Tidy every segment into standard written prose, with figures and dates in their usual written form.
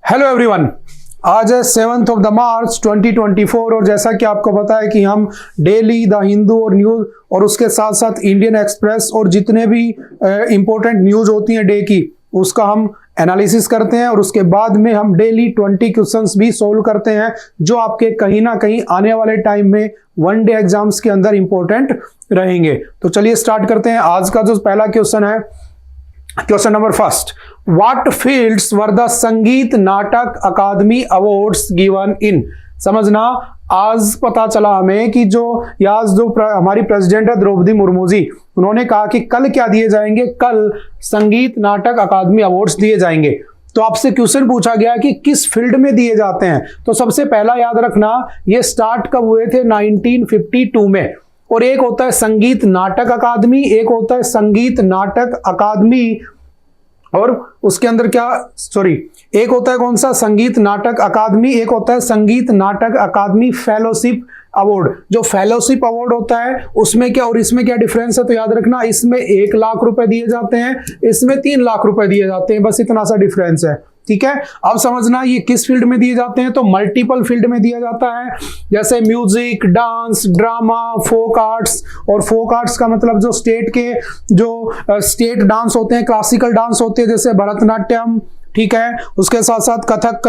Hello everyone, आज है 7 मार्च 2024 और जैसा कि आपको पता है कि हम डेली द हिंदू और न्यूज़ और उसके साथ साथ इंडियन एक्सप्रेस और जितने भी इंपॉर्टेंट न्यूज़ होती हैं डे की उसका हम एनालिसिस करते हैं और उसके बाद में हम डेली 20 क्वेश्चंस भी सोल्व करते हैं जो आपके कहीं ना कहीं आने वाले टाइम में वन डे एग्जाम्स के अंदर इंपॉर्टेंट रहेंगे। तो चलिए स्टार्ट करते हैं। आज का जो पहला क्वेश्चन है, question number first, what fields were the संगीत नाटक अकादमी अवार्ड्स गिवन इन। समझना, आज पता चला हमें कि हमारी प्रेसिडेंट है द्रौपदी मुर्मू जी, उन्होंने कहा कि कल क्या दिए जाएंगे, कल संगीत नाटक अकादमी अवार्ड्स दिए जाएंगे। तो आपसे क्वेश्चन पूछा गया कि किस फील्ड में दिए जाते हैं। तो सबसे पहला याद रखना, ये स्टार्ट कब हुए थे, 1952 में। और एक होता है संगीत नाटक अकादमी, एक होता है संगीत नाटक अकादमी, और उसके अंदर एक होता है कौन सा, संगीत नाटक अकादमी, एक होता है संगीत नाटक अकादमी फेलोशिप अवार्ड। जो फेलोशिप अवार्ड होता है उसमें क्या और इसमें क्या डिफरेंस है, तो याद रखना, इसमें 1 लाख रुपए दिए जाते हैं, इसमें 3 लाख रुपए दिए जाते हैं, बस इतना सा डिफरेंस है। ठीक है, अब समझना ये किस फील्ड में दिए जाते हैं, तो मल्टीपल फील्ड में दिया जाता है, जैसे music, dance, drama, folk arts. और फोक आर्ट्स का मतलब जो स्टेट डांस होते हैं, क्लासिकल डांस होते हैं, जैसे भरतनाट्यम, ठीक है, उसके साथ साथ कथक,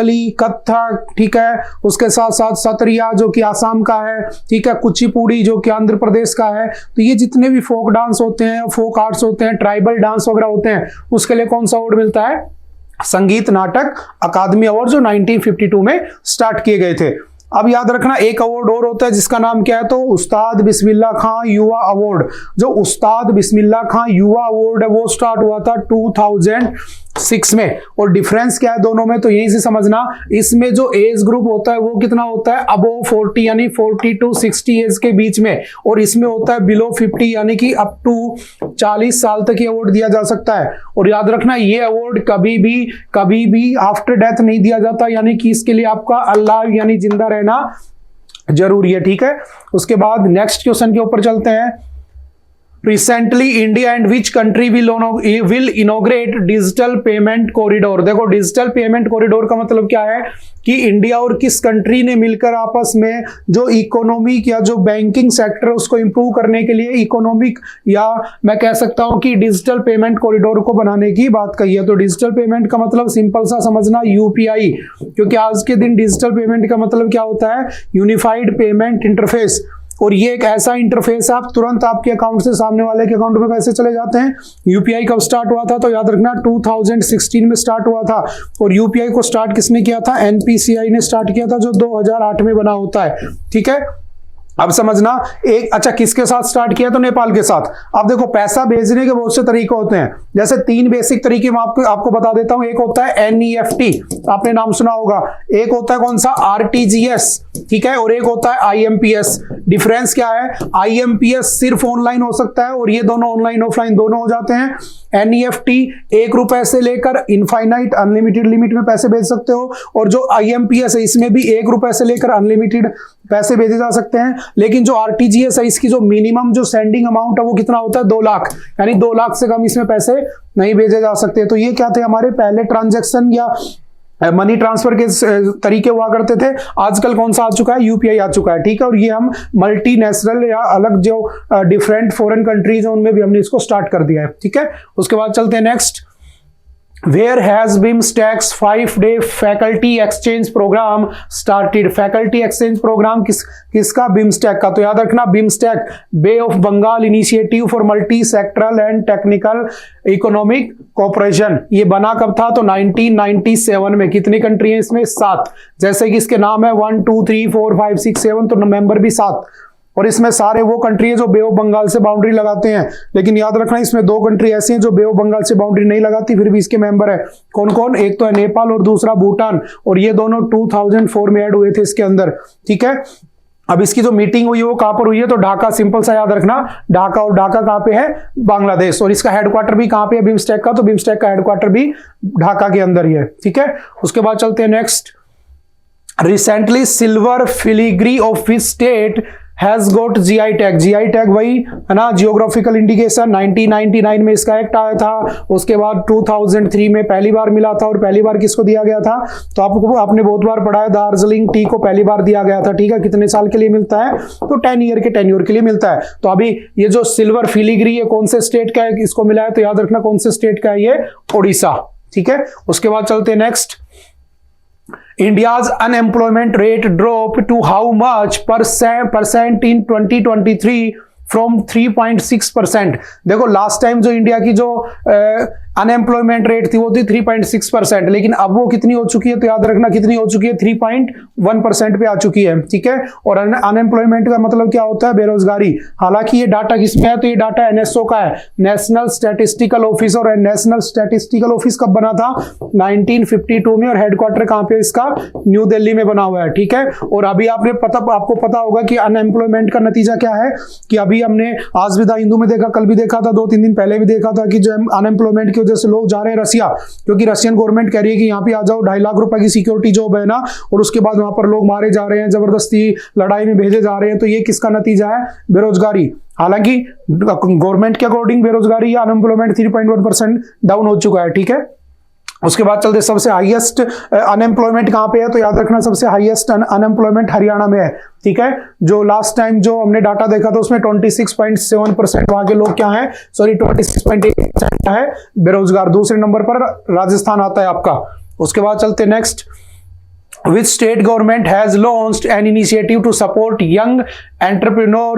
ठीक है, उसके साथ साथ सत्रिया जो कि आसाम का है, ठीक है, कुचिपुड़ी जो कि आंध्र प्रदेश का है। तो ये जितने भी फोक डांस होते हैं, फोक आर्ट्स होते हैं, ट्राइबल डांस वगैरह होते हैं, उसके लिए कौन सा अवार्ड मिलता है, संगीत नाटक अकादमी अवार्ड, जो 1952 में स्टार्ट किए गए थे। अब याद रखना, एक अवार्ड और होता है जिसका नाम क्या है, तो उस्ताद बिस्मिल्लाह खां युवा अवार्ड। जो उस्ताद बिस्मिल्लाह खां युवा अवार्ड है वो स्टार्ट हुआ था 2006 में। और डिफरेंस क्या है दोनों में, तो यहीं से समझना, इसमें जो एज ग्रुप होता है वो कितना होता है, अबोव 40 यानी 40 to 60 एज के बीच में, और इसमें होता है बिलो 50 यानी कि अप टू 40 साल तक ये अवार्ड दिया जा सकता है। और याद रखना, ये अवार्ड कभी भी आफ्टर डेथ नहीं दिया जाता, यानी कि इसके लिए आपका अल्लाह यानी जिंदा रहना जरूरी है। ठीक है, उसके बाद नेक्स्ट क्वेश्चन के ऊपर चलते हैं। Recently, India and which country will inaugurate digital payment corridor. देखो, डिजिटल पेमेंट कॉरिडोर का मतलब क्या है कि इंडिया और किस कंट्री ने मिलकर आपस में जो इकोनॉमिक या जो बैंकिंग सेक्टर उसको इंप्रूव करने के लिए इकोनॉमिक, या मैं कह सकता हूं कि डिजिटल पेमेंट कॉरिडोर को बनाने की बात कही है। तो डिजिटल पेमेंट का मतलब सिंपल सा समझना, यूपीआई, क्योंकि आज के दिन डिजिटल पेमेंट का मतलब क्या होता है, यूनिफाइड पेमेंट इंटरफेस। और ये एक ऐसा इंटरफेस है, आप तुरंत आपके अकाउंट से सामने वाले के अकाउंट में पैसे चले जाते हैं। यूपीआई कब स्टार्ट हुआ था, तो याद रखना 2016 में स्टार्ट हुआ था। और यूपीआई को स्टार्ट किसने किया था, एनपीसीआई ने स्टार्ट किया था, जो 2008 में बना होता है। ठीक है, अब समझना, अच्छा किसके साथ स्टार्ट किया, तो नेपाल के साथ। अब देखो, पैसा भेजने के बहुत से तरीके होते हैं, जैसे 3 बेसिक तरीके मैं आपको बता देता हूं। एक होता है एनईएफटी, आपने नाम सुना होगा। एक होता है कौन सा, आरटीजीएस, ठीक है, और एक होता है आईएमपीएस। डिफरेंस क्या है, आईएमपीएस सिर्फ ऑनलाइन हो सकता है और ये दोनों ऑनलाइन ऑफलाइन दोनों हो जाते हैं। एनईएफटी 1 रुपए से लेकर इनफाइनाइट अनलिमिटेड लिमिट में पैसे भेज सकते हो, और जो आईएमपीएस है इसमें भी 1 रुपए से लेकर अनलिमिटेड पैसे भेजे जा सकते हैं। लेकिन जो आरटीजीएस है इसकी जो मिनिमम जो सेंडिंग अमाउंट है वो कितना होता है, 2 लाख, यानी 2 लाख से कम इसमें पैसे नहीं भेजे जा सकते। तो ये क्या थे, हमारे पहले ट्रांजैक्शन या मनी ट्रांसफर के तरीके हुआ करते थे। आजकल कौन सा आ चुका है, यूपीआई आ चुका है। ठीक है, और ये हम मल्टीनेशनल या अलग जो डिफरेंट फॉरेन कंट्रीज हैं उनमें भी हमने इसको स्टार्ट कर दिया है। ठीक है, उसके बाद चलते हैं next. Where has BIMSTEC's 5-day faculty exchange program started? Faculty exchange programme किसका, BIMSTEC का। तो याद रखना, BIMSTEC bay of Bengal initiative for multi sectoral and technical economic cooperation. ये बना कब था, तो 1997 में। कितनी कंट्री है इसमें, 7, जैसे कि इसके नाम है 1 2 3 4 5 6 7, तो मेंबर भी 7। और इसमें सारे वो कंट्री है जो बे ऑफ बंगाल से बाउंड्री लगाते हैं। लेकिन याद रखना, इसमें 2 कंट्री ऐसी हैं जो बे ऑफ बंगाल से बाउंड्री नहीं लगाती, फिर भी इसके मेंबर है। कौन कौन, एक तो है नेपाल और दूसरा भूटान, और ये दोनों 2004 में ऐड हुए थे इसके अंदर। ठीक है, अब इसकी जो मीटिंग हुई है वो कहां पर हुई है, तो ढाका। सिंपल सा याद रखना, ढाका, और ढाका कहां पे है, बांग्लादेश। और इसका हेडक्वार्टर भी कहां पे है, बिम्स्टेक का, तो बिम्स्टेक का हेडक्वार्टर भी ढाका के अंदर ही है। ठीक है, उसके बाद चलते हैं next. Recently silver filigree of which state has got GI tag. GI tag वही है ना, जियोग्राफिकल इंडिकेशन। 1999 में इसका एक्ट आया था, उसके बाद 2003 में पहली बार मिला था, और पहली बार किसको दिया गया था, तो आपको आपने बहुत बार पढ़ा है, दार्जिलिंग टी को पहली बार दिया गया था। ठीक है, कितने साल के लिए मिलता है, तो 10 ईयर के टेन्योर के लिए मिलता है। तो अभी ये जो सिल्वर फिलीग्री ये कौन से स्टेट का है, इसको मिला है, तो याद रखना कौन से स्टेट का है, ये ओडिशा। ठीक है, उसके बाद चलते हैं next. India's unemployment rate dropped to how much percent in 2023 from 3.6%। देखो लास्ट टाइम जो इंडिया की जो अनएम्प्लॉयमेंट रेट थी वो थी 3.6%, लेकिन अब वो कितनी हो चुकी है, तो याद रखना कितनी हो चुकी है, 3.1% पे आ चुकी है। ठीक है, और अनएम्प्लॉयमेंट का मतलब क्या होता है, बेरोजगारी। हालांकि ये डाटा किसमें है, तो ये डाटा एनएसओ का है, नेशनल स्टैटिस्टिकल ऑफिस। और नेशनल स्टैटिस्टिकल ऑफिस कब बना था, 1952 में, और हेडक्वार्टर कहां पे इसका, न्यू दिल्ली में बना हुआ है। ठीक है, और अभी आपको पता होगा कि अनएम्प्लॉयमेंट का नतीजा क्या है, कि अभी हमने आज भी द हिंदू में देखा, कल भी देखा था, 2-3 दिन पहले भी देखा था, कि जो अनएम्प्लॉयमेंट की वजह से लोग जा रहे हैं रसिया, क्योंकि रशियन गवर्नमेंट कह रही है कि यहाँ पे आ जाओ, 2.5 लाख रुपए की सिक्योरिटी जॉब है ना, और उसके बाद वहां पर लोग मारे जा रहे हैं, जबरदस्ती लड़ाई में भेजे जा रहे हैं। तो ये किसका नतीजा है, बेरोजगारी। हालांकि गवर्नमेंट के अकॉर्डिंग बेरोजगारी या अनएम्प्लॉयमेंट 3.1% डाउन हो चुका है। ठीक है, उसके बाद चलते, सबसे हाईएस्ट अनएम्प्लॉयमेंट कहां पे है, तो याद रखना सबसे हाईएस्ट अनएम्प्लॉयमेंट हरियाणा में है। ठीक है, जो लास्ट टाइम जो हमने डाटा देखा था उसमें 26.7% वहां के लोग क्या हैं, सॉरी 26.8% है बेरोजगार। दूसरे नंबर पर राजस्थान आता है आपका। उसके बाद चलते next. Which state government has launched an initiative to support young entrepreneur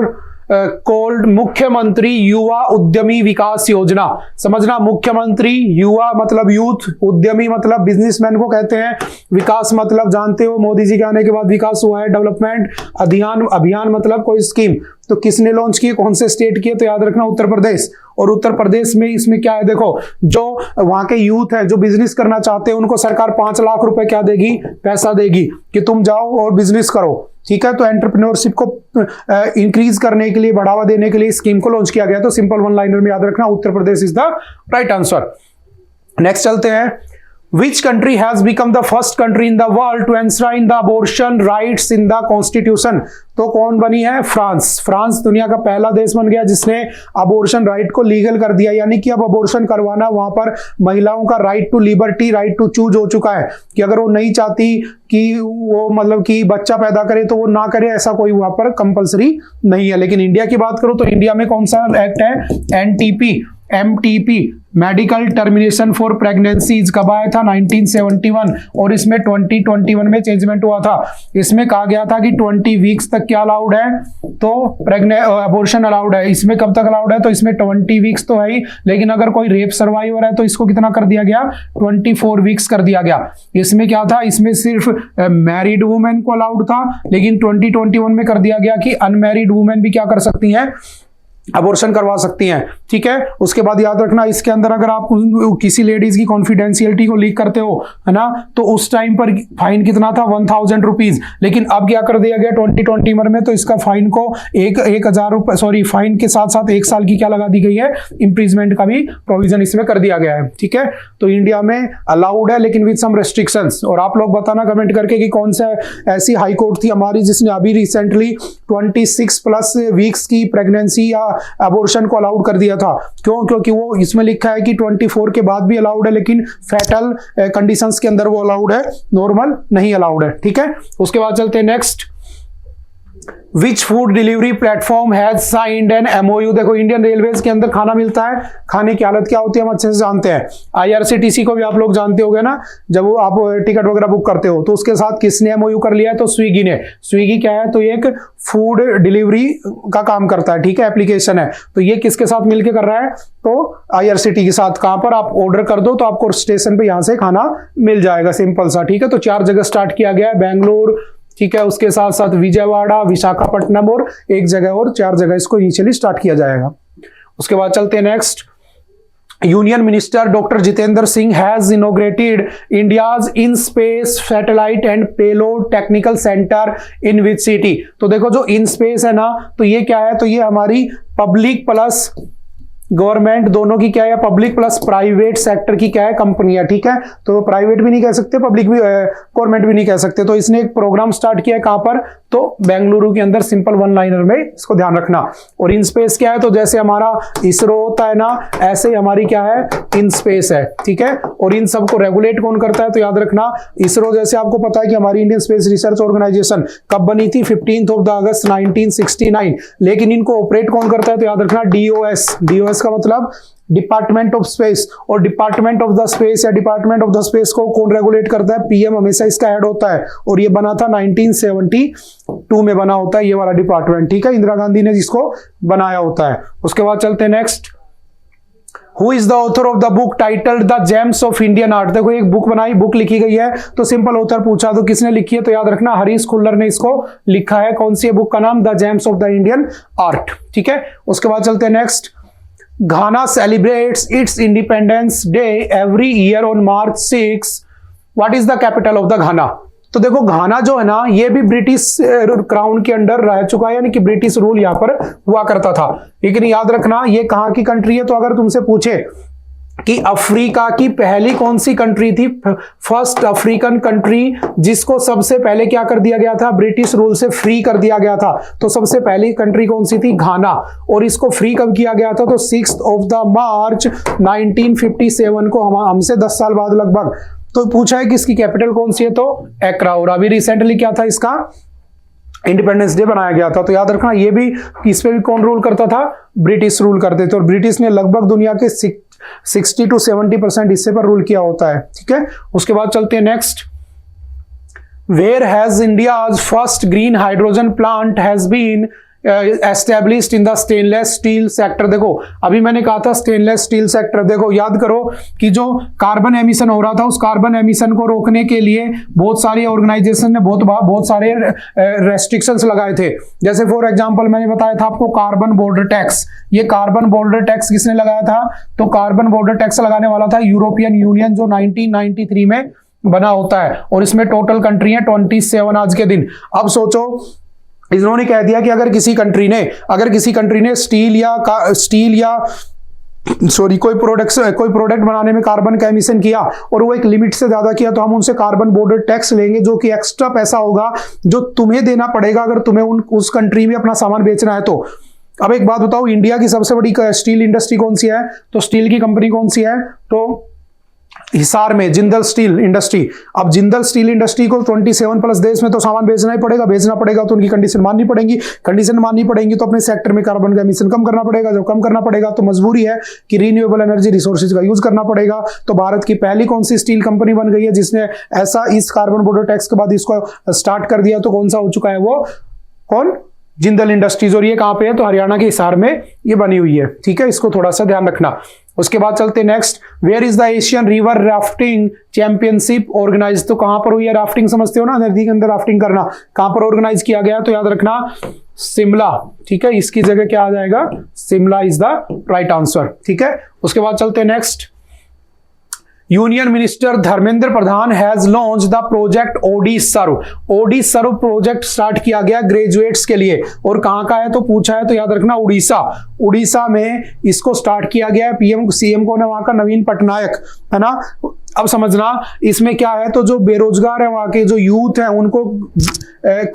cold मुख्यमंत्री युवा उद्यमी विकास योजना। समझना, मुख्यमंत्री युवा मतलब यूथ, उद्यमी मतलब बिजनेसमैन को कहते हैं, विकास मतलब जानते हो मोदी जी के आने के बाद विकास हुआ है, डेवलपमेंट। अभियान मतलब कोई स्कीम। तो किसने लॉन्च की, कौन से स्टेट की, तो याद रखना उत्तर प्रदेश। और उत्तर प्रदेश में इसमें क्या है, देखो जो वहां के यूथ है जो बिजनेस करना चाहते हैं उनको सरकार 5 लाख रुपए क्या देगी, पैसा देगी कि तुम जाओ और बिजनेस करो। ठीक है, तो एंटरप्रेन्योरशिप को इंक्रीज करने के लिए, बढ़ावा देने के लिए स्कीम को लॉन्च किया गया। तो सिंपल वन लाइनर में याद रखना Uttar Pradesh is the right answer. Next चलते हैं। Which country has become the first country in the world to enshrine the abortion rights in the constitution? तो कौन बनी है, फ्रांस। फ्रांस दुनिया का पहला देश बन गया जिसने अबॉर्शन राइट को लीगल कर दिया, यानी कि अब अबॉर्शन करवाना वहां पर महिलाओं का right to liberty, right to choose हो चुका है, कि अगर वो नहीं चाहती कि वो मतलब कि बच्चा पैदा करे तो वो ना करे, ऐसा कोई वहां पर कंपलसरी नहीं है। लेकिन इंडिया की बात करो तो इंडिया में कौन सा एक्ट है, MTP medical termination for pregnancies कब आया था, 1971, और इसमें 2021 में चेंजमेंट हुआ था। इसमें कहा गया था कि 20 वीक्स तक क्या अलाउड है, तो अबॉर्शन अलाउड है। इसमें कब तक अलाउड है, तो इसमें 20 वीक्स तो है ही, लेकिन अगर कोई रेप सर्वाइवर है तो इसको कितना कर दिया गया, 24 वीक्स कर दिया गया। इसमें क्या था, इसमें सिर्फ मैरिड वुमेन को अलाउड था, लेकिन 2021 में कर दिया गया कि अनमैरिड वुमेन भी क्या कर सकती हैं, अबॉर्शन करवा सकती हैं। ठीक है, उसके बाद याद रखना इसके अंदर अगर आप किसी लेडीज की कॉन्फिडेंशियलिटी को लीक करते हो, है ना, तो उस टाइम पर फाइन कितना था, 1000 रुपीज। लेकिन अब क्या कर दिया गया 2021 में, तो इसका फाइन को 1000 रुपए, सॉरी फाइन के साथ साथ 1 साल की क्या लगा दी गई है, इंप्रिजमेंट का भी प्रोविजन इसमें कर दिया गया है। ठीक है, तो इंडिया में अलाउड है लेकिन विद सम रेस्ट्रिक्शंस। और आप लोग बताना कमेंट करके कि कौन सा ऐसी हाई कोर्ट थी हमारी जिसने अभी रिसेंटली 26+ वीक्स की प्रेगनेंसी या अबॉर्शन को अलाउड कर दिया था। क्यों, क्योंकि वो इसमें लिखा है कि 24 के बाद भी अलाउड है, लेकिन फैटल कंडीशंस के अंदर वो अलाउड है, नॉर्मल नहीं अलाउड है। ठीक है, उसके बाद चलते हैं next. Which food delivery platform has signed an MOU? देखो इंडियन रेलवेज के अंदर खाना मिलता है, खाने की हालत क्या होती है हम अच्छे से जानते हैं। IRCTC को भी आप लोग जानते होंगे ना, जब वो आप टिकट वगैरह बुक करते हो तो उसके साथ किसने MOU कर लिया है, तो स्विगी ने। स्विगी क्या है, तो एक फूड डिलीवरी का काम करता है। ठीक है, एप्लीकेशन है, तो ये किसके साथ मिलकर कर रहा है, तो IRCTC के साथ। कहां पर, आप ऑर्डर कर दो तो आपको स्टेशन पे यहां से खाना मिल जाएगा, सिंपल सा। ठीक है, तो 4 जगह स्टार्ट किया गया है, बेंगलोर, ठीक है, उसके साथ साथ विजयवाड़ा, विशाखापट्टनम और एक जगह और, 4 जगह इसको इनिशियली स्टार्ट किया जाएगा। उसके बाद चलते हैं next. Union minister doctor Jitendra Singh has inaugurated India's in space satellite and payload technical centre in which city. तो देखो जो इन स्पेस है ना, तो ये क्या है, तो ये हमारी पब्लिक प्लस गवर्नमेंट दोनों की क्या है, पब्लिक प्लस प्राइवेट सेक्टर की क्या है, कंपनियां, ठीक है। तो प्राइवेट भी नहीं कह सकते, पब्लिक भी, गवर्नमेंट भी नहीं कह सकते। तो इसने एक प्रोग्राम स्टार्ट किया है, कहां पर, तो बेंगलुरु के अंदर, सिंपल वन लाइनर में, इसको ध्यान रखना। और इन स्पेस क्या है, तो जैसे हमारा इसरो होता है ना, ऐसे ही हमारी क्या है, इन स्पेस है, ठीक है। और इन सबको रेगुलेट कौन करता है, तो याद रखना इसरो, जैसे आपको पता है कि हमारी इंडियन स्पेस रिसर्च ऑर्गेनाइजेशन कब बनी थी, 15 अगस्त 1969, लेकिन इनको ऑपरेट कौन करता है, तो याद रखना डीओएस। डीओएस का मतलब डिपार्टमेंट ऑफ स्पेस, और डिपार्टमेंट ऑफ द स्पेस या डिपार्टमेंट ऑफ द स्पेस को कौन रेगुलेट करता है, पीएम हमेशा इसका हेड होता है। और ये बना था 1972 में बना होता है ये वाला डिपार्टमेंट, ठीक है। इंदिरा गांधी ने जिसको बनाया होता है। उसके बाद चलते हैं next, who is the author of the book titled the gems of Indian art. देखो एक बुक बनाई, बुक लिखी गई है, तो सिंपल ऑथर पूछा तो किसने लिखी है, तो याद रखना हरीश खुल्लर ने इसको लिखा है। कौन सी है बुक का नाम, the gems of the Indian art, ठीक है। उसके बाद चलते हैं next, Ghana celebrates its independence day every year on March 6। What is the capital of the Ghana. तो देखो घाना जो है ना, ये भी ब्रिटिश क्राउन के अंडर रह चुका है, यानी कि ब्रिटिश रूल यहां पर हुआ करता था। लेकिन याद रखना ये कहां की कंट्री है, तो अगर तुमसे पूछे कि अफ्रीका की पहली कौन सी कंट्री थी, फर्स्ट अफ्रीकन कंट्री जिसको सबसे पहले क्या कर दिया गया था, ब्रिटिश रूल से फ्री कर दिया गया था, तो सबसे पहली कंट्री कौन सी थी, घाना। और इसको फ्री कब किया गया था, तो 6 मार्च 1957 को, हमसे 10 साल बाद लगभग। तो पूछा है कि इसकी कैपिटल कौन सी है, तो एक्रा। और अभी रिसेंटली क्या था, इसका इंडिपेंडेंस डे बनाया गया था। तो याद रखना ये भी, इस पे भी कौन रूल करता था, ब्रिटिश रूल करते थे। और ब्रिटिश ने लगभग दुनिया के 60 to 70% हिस्से पर रूल किया होता है, ठीक है। उसके बाद चलते हैं next, where has India's first green hydrogen plant has been established in the stainless steel sector. देखो अभी मैंने कहा था स्टेनलेस स्टील सेक्टर, देखो याद करो कि जो कार्बन एमिशन हो रहा था, उस कार्बन एमिशन को रोकने के लिए बहुत सारी ऑर्गेनाइजेशन ने बहुत सारे रेस्ट्रिक्शंस लगाए थे। जैसे फॉर एग्जांपल मैंने बताया था आपको कार्बन बॉर्डर टैक्स। ये कार्बन बॉर्डर टैक्स किसने लगाया था, तो कार्बन बॉर्डर टैक्स लगाने वाला था यूरोपियन यूनियन, जो 1993 में बना होता है। और इसमें टोटल कंट्री है 27 आज के दिन। अब सोचो, इन्होंने कह दिया कि अगर किसी कंट्री ने स्टील या कोई प्रोडक्ट बनाने में कार्बन का एमिशन किया और वो एक लिमिट से ज्यादा किया, तो हम उनसे कार्बन बॉर्डर टैक्स लेंगे, जो कि एक्स्ट्रा पैसा होगा जो तुम्हें देना पड़ेगा अगर तुम्हें उस कंट्री में अपना सामान बेचना है। तो अब एक बात बताओ, इंडिया की सबसे बड़ी स्टील इंडस्ट्री कौन सी है, तो स्टील की कंपनी कौन सी है, तो हिसार में जिंदल स्टील इंडस्ट्री। अब जिंदल स्टील इंडस्ट्री को 27 प्लस देश में तो सामान बेचना पड़ेगा, तो उनकी कंडीशन माननी पड़ेगी, तो अपने सेक्टर में कार्बन का एमिशन कम करना पड़ेगा। जब कम करना पड़ेगा तो मजबूरी है कि रिन्यूएबल एनर्जी रिसोर्सेज का यूज करना पड़ेगा। तो भारत की पहली कौन सी स्टील कंपनी बन गई है जिसने ऐसा इस कार्बन बॉर्डर टैक्स के बाद इसको स्टार्ट कर दिया, तो कौन सा हो चुका है, वो कौन, जिंदल इंडस्ट्रीज। और ये कहां पे है, तो हरियाणा के हिसार में ये बनी हुई है, ठीक है। इसको थोड़ा सा ध्यान रखना। उसके बाद चलते next, where is the Asian river rafting championship organise. तो कहां पर हुई है राफ्टिंग, समझते हो ना, नदी के अंदर राफ्टिंग करना, कहां पर ऑर्गेनाइज किया गया, तो याद रखना शिमला, ठीक है। इसकी जगह क्या आ जाएगा, Shimla is the right answer, ठीक है। उसके बाद चलते next, union minister Dharmendra Pradhan has launch the project OD serve project start किया गया ग्रेजुएट्स के लिए। और कहां का है, तो पूछा है, तो याद रखना उड़ीसा में इसको स्टार्ट किया गया है। पीएम सीएम को वहां का नवीन पटनायक है ना। अब समझना इसमें क्या है, तो जो बेरोजगार है वहां के जो यूथ है उनको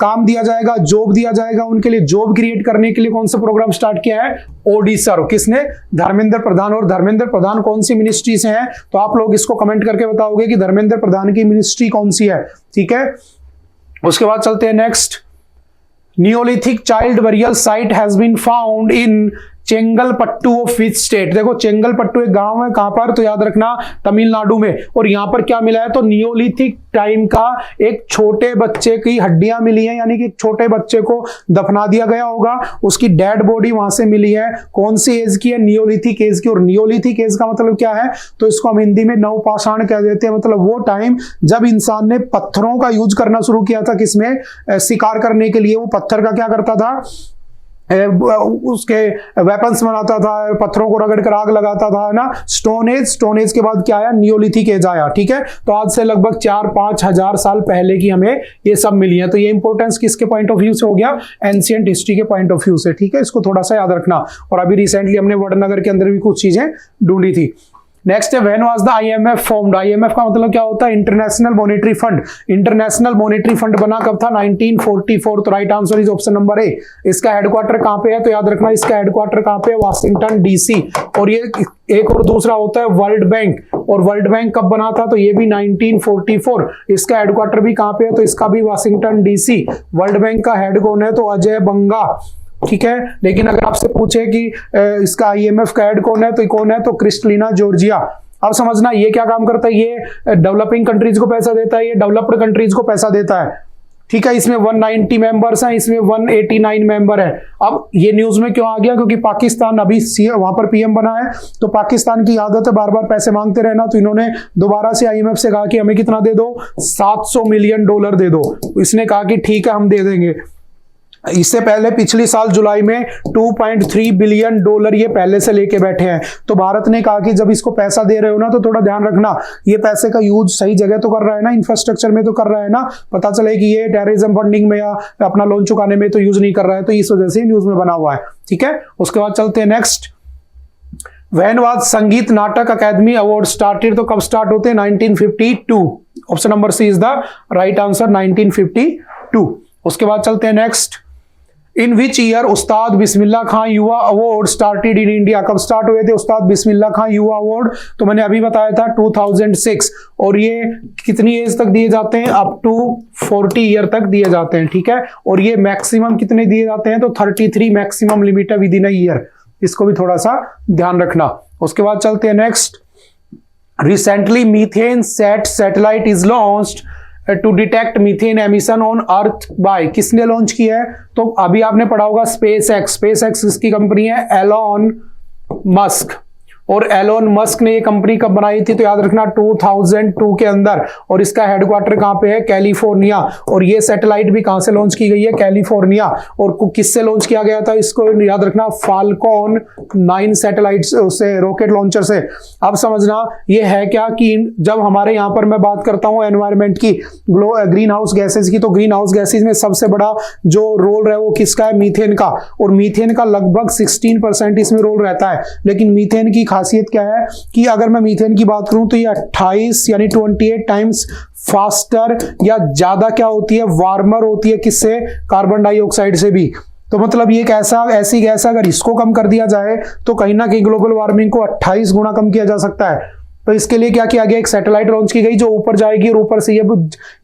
काम दिया जाएगा, जॉब दिया जाएगा, उनके लिए जॉब क्रिएट करने के लिए कौन सा प्रोग्राम स्टार्ट किया है, ओडी सर्व। किसने, धर्मेंद्र प्रधान। और धर्मेंद्र प्रधान कौन सी मिनिस्ट्री से है, तो आप लोग इसको कमेंट करके बताओगे कि धर्मेंद्र प्रधान की मिनिस्ट्री कौन सी है, ठीक है। उसके बाद चलते हैं next, Neolithic child burial site has been found in Chengalpattu of which state. देखो चेंगलपट्टू एक गांव है, कहां पर, तो याद रखना तमिलनाडु में। और यहां पर क्या मिला है, तो नियोलिथिक टाइम का एक छोटे बच्चे की हड्डियां मिली हैं, यानी कि एक छोटे बच्चे को दफना दिया गया होगा, उसकी डेड बॉडी वहां से मिली है। कौन सी एज की है, नियोलिथिक एज की। और नियोलिथिक एज का मतलब क्या है, तो इसको हम हिंदी में नवपाषाण कह देते हैं। मतलब वो टाइम जब इंसान ने पत्थरों का यूज करना शुरू किया था, किसमें, शिकार करने के लिए। वो पत्थर का क्या करता था, उसके वेपन्स बनाता था, पत्थरों को रगड़ कर आग लगाता था, है ना। स्टोन एज के बाद क्या आया, नियोलिथिक एज आया, ठीक है। तो आज से लगभग 4-5 हजार साल पहले की हमें ये सब मिली है। तो ये इंपॉर्टेंस किसके पॉइंट ऑफ व्यू से हो गया, एंशिएंट हिस्ट्री के पॉइंट ऑफ व्यू से, ठीक है। इसको थोड़ा सा याद रखना। और अभी रिसेंटली हमने वडनगर के अंदर भी कुछ चीजें ढूंढी थी। नेक्स्ट है, when was the IMF formed. IMF का मतलब क्या होता है, international monetary fund. International monetary fund बना कब था, 1944। तो right answer is option number A. इसका हेडक्वार्टर कहां पे है, तो याद रखना इसका हेडक्वार्टर कहां पे है, वाशिंगटन डीसी। और ये एक और दूसरा होता है वर्ल्ड बैंक। और वर्ल्ड बैंक कब बना था, तो ये भी 1944। इसका हेडक्वार्टर भी कहां पे है, तो इसका भी वाशिंगटन डीसी। वर्ल्ड बैंक का हेड कौन है, तो अजय बंगा, ठीक है। लेकिन अगर आपसे पूछे कि इसका आईएमएफ का हेड कौन है, तो कौन है, तो क्रिस्टलिना जॉर्जिया। अब समझना ये क्या काम करता है, ये डेवलपिंग कंट्रीज को पैसा देता है, ये डेवलप्ड कंट्रीज को पैसा देता है, ठीक है। इसमें 190 मेंबर्स हैं, इसमें 189 मेंबर है। अब ये न्यूज में क्यों आ गया, क्योंकि पाकिस्तान अभी वहां पर पीएम बना है। तो पाकिस्तान की आदत है बार बार पैसे मांगते रहना। तो इन्होंने दोबारा से आईएमएफ से कहा कि हमें कितना दे दो, $700 मिलियन दे दो। इसने कहा कि ठीक है हम दे देंगे। इससे पहले पिछले साल जुलाई में $2.3 बिलियन ये पहले से लेके बैठे हैं। तो भारत ने कहा कि जब इसको पैसा दे रहे हो ना, तो थोड़ा ध्यान रखना ये पैसे का यूज सही जगह तो कर रहा है ना, इंफ्रास्ट्रक्चर में तो कर रहा है ना। पता चले कि ये टेररिज्म फंडिंग में या अपना लोन चुकाने में तो यूज नहीं कर रहा है। तो इस वजह से न्यूज में बना हुआ है, ठीक है। उसके बाद चलते हैं नेक्स्ट। व्हेन वाज संगीत नाटक अकादमी अवार्ड स्टार्टेड। तो कब स्टार्ट होते हैं, 1952। Option number C is the right answer, 1952। उसके बाद चलते हैं नेक्स्ट। इन विच ईयर उस्ताद बिस्मिल्लाह खान युवा अवार्ड स्टार्टेड इन इंडिया। कब स्टार्ट हुए थे उस्ताद बिस्मिल्लाह खान युवा अवार्ड, तो मैंने अभी बताया था 2006। और ये कितनी एज तक दिए जाते हैं, अप टू 40 ईयर तक दिए जाते हैं, ठीक है। और ये मैक्सिमम कितने दिए जाते हैं, तो 33 मैक्सिमम लिमिट है विद इन अ ईयर। इसको भी थोड़ा सा ध्यान रखना। उसके बाद चलते हैं next. Recently methane satellite is launched to detect methane emission on earth by. किसने लॉन्च किया है, तो अभी आपने पढ़ा होगा स्पेस एक्स इसकी कंपनी है एलोन मस्क। और एलोन मस्क ने ये कंपनी कब बनाई थी, तो याद रखना 2002 के अंदर। और इसका हेडक्वार्टर कहां पे है, कैलिफोर्निया। और ये सैटेलाइट भी कहां से लॉन्च की गई है, कैलिफोर्निया। और किससे लॉन्च किया गया था, इसको याद रखना फाल्कॉन 9 सैटेलाइट से, रॉकेट लॉन्चर से। अब समझना ये है क्या कि जब हमारे यहां पर मैं बात करता हूं एनवायरमेंट की, ग्रीन हाउस गैसेज की, तो ग्रीन हाउस गैसेज में सबसे बड़ा जो रोल है वो किसका है, मीथेन का। और मीथेन का लगभग 16% इसमें रोल रहता है। लेकिन मीथेन की खासियत क्या है कि अगर मैं मीथेन की बात करूं तो ये 28 यानी 28 टाइम्स फास्टर या ज्यादा क्या होती है, वार्मर होती है। किससे, कार्बन डाइऑक्साइड से भी। तो मतलब ये एक ऐसी गैस है, अगर इसको कम कर दिया जाए तो कहीं ना कहीं ग्लोबल वार्मिंग को 28 गुना कम किया जा सकता है। तो इसके लिए क्या किया गया, एक सैटेलाइट लॉन्च की गई जो ऊपर जाएगी। और ऊपर से ये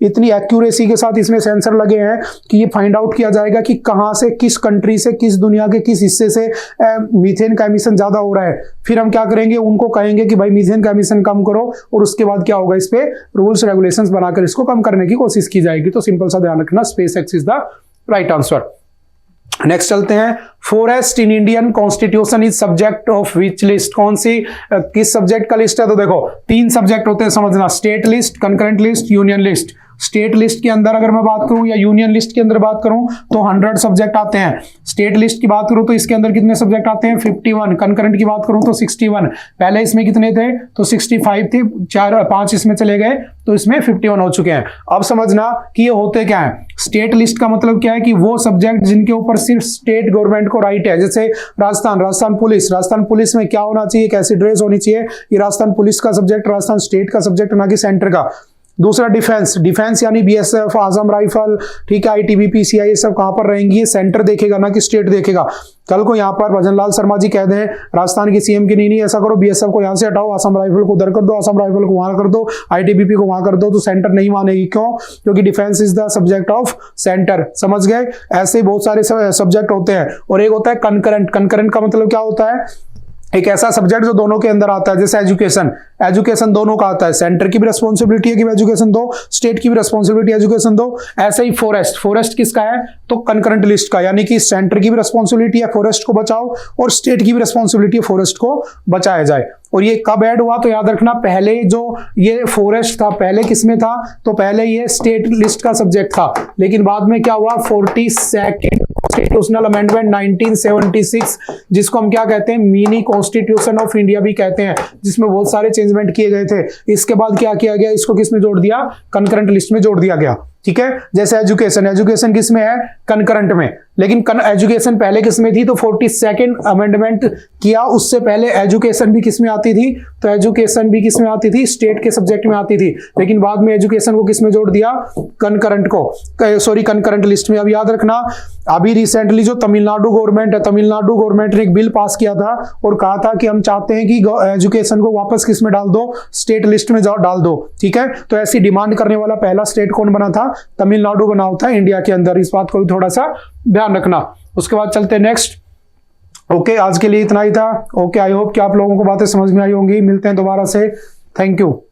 इतनी एक्यूरेसी के साथ इसमें सेंसर लगे हैं कि ये फाइंड आउट किया जाएगा कि कहां से, किस कंट्री से, किस दुनिया के किस हिस्से से मीथेन का एमिशन ज्यादा हो रहा है। फिर हम क्या करेंगे, उनको कहेंगे कि भाई मीथेन का एमिशन कम करो। और उसके बाद क्या होगा, इस पे रूल्स रेगुलेशंस बनाकर इसको कम करने की कोशिश की जाएगी। तो सिंपल सा ध्यान रखना, space x is the right answer. Next चलते हैं। Forest in Indian constitution is subject of which list. कौन सी किस सब्जेक्ट का लिस्ट है, तो देखो 3 सब्जेक्ट होते हैं समझना, state list, concurrent list, union list. State list के अंदर अगर मैं बात करूं या यूनियन लिस्ट के अंदर बात करूं तो 100 सब्जेक्ट आते हैं। स्टेट लिस्ट की बात करूं तो इसके अंदर कितने सब्जेक्ट आते हैं, 51। कंकरेंट की बात करूं तो 61। पहले इसमें कितने थे, तो 65 थे, 5 इसमें चले गए, तो इसमें 51 हो चुके हैं। अब समझना कि ये होते क्या है। स्टेट लिस्ट का मतलब क्या है कि वो सब्जेक्ट जिनके ऊपर सिर्फ स्टेट गवर्नमेंट को राइट है। जैसे राजस्थान पुलिस में क्या होना चाहिए, कैसी ड्रेस होनी चाहिए, ये राजस्थान पुलिस का सब्जेक्ट, राजस्थान स्टेट का सब्जेक्ट, ना कि सेंटर का। दूसरा डिफेंस यानी बीएसएफ, आजम राइफल, ठीक है, आईटीबीपी, सीआई, सब कहां पर रहेंगी, ये सेंटर देखेगा ना कि स्टेट देखेगा। कल को यहां पर भजन लाल शर्मा जी कह दें राजस्थान की सीएम की नहीं ऐसा करो, बीएसएफ को यहां से हटाओ, असम राइफल को उधर कर दो, असम राइफल को वहां कर दो, आईटीबीपी को वहां कर दो, तो सेंटर नहीं मानेगी। क्यों, क्योंकि defence is the subject of centre. समझ गए। ऐसे ही बहुत सारे सब्जेक्ट होते हैं। और एक होता है कंकरेंट का मतलब क्या होता है, एक ऐसा सब्जेक्ट जो दोनों के अंदर आता है। जैसे एजुकेशन दोनों का आता है, सेंटर की भी रिस्पॉन्सिबिलिटी है कि एजुकेशन दो, स्टेट की भी रिस्पॉन्सिबिलिटी एजुकेशन दो। ऐसे ही फॉरेस्ट, फॉरेस्ट किसका है तो कंकरेंट लिस्ट का, यानी कि सेंटर की भी रिस्पॉन्सिबिलिटी है फॉरेस्ट को बचाओ और स्टेट की भी रिस्पॉन्सिबिलिटी है फॉरेस्ट को बचाया जाए। और ये कब ऐड हुआ तो याद रखना, पहले जो ये फॉरेस्ट था पहले किसमें था तो पहले ये स्टेट लिस्ट का सब्जेक्ट था, लेकिन बाद में क्या हुआ 42nd कॉन्स्टिट्यूशनल अमेंडमेंट 1976, जिसको हम क्या कहते हैं मिनी कॉन्स्टिट्यूशन ऑफ इंडिया भी कहते हैं, जिसमें बहुत सारे चेंजमेंट किए गए थे। इसके बाद क्या किया गया, इसको किसमें जोड़ दिया कंकरेंट लिस्ट में जोड़ दिया गया। ठीक है, जैसे एजुकेशन, एजुकेशन किसमें है कंकरेंट में, लेकिन एजुकेशन पहले किसमें थी तो 42nd अमेंडमेंट किया, उससे पहले एजुकेशन भी किसमें आती थी तो एजुकेशन भी किसमें आती थी स्टेट के सब्जेक्ट में आती थी, लेकिन बाद में एजुकेशन को किसमें जोड़ दिया कंकरेंट को, सॉरी कंकरेंट लिस्ट में। अब याद रखना अभी रिसेंटली जो तमिलनाडु गवर्नमेंट है, तमिलनाडु गवर्नमेंट ने एक बिल पास किया था और कहा था कि हम चाहते हैं कि एजुकेशन को वापस किसमें डाल दो स्टेट लिस्ट में डाल दो। ठीक है, तो ऐसी डिमांड करने वाला पहला स्टेट कौन बना था तमिलनाडु बना था इंडिया के अंदर, इस बात को भी थोड़ा सा ध्यान रखना। उसके बाद चलते नेक्स्ट। ओके, आज के लिए इतना ही था। ओके, आई होप कि आप लोगों को बातें समझ में आई होंगी। मिलते हैं दोबारा से, थैंक यू।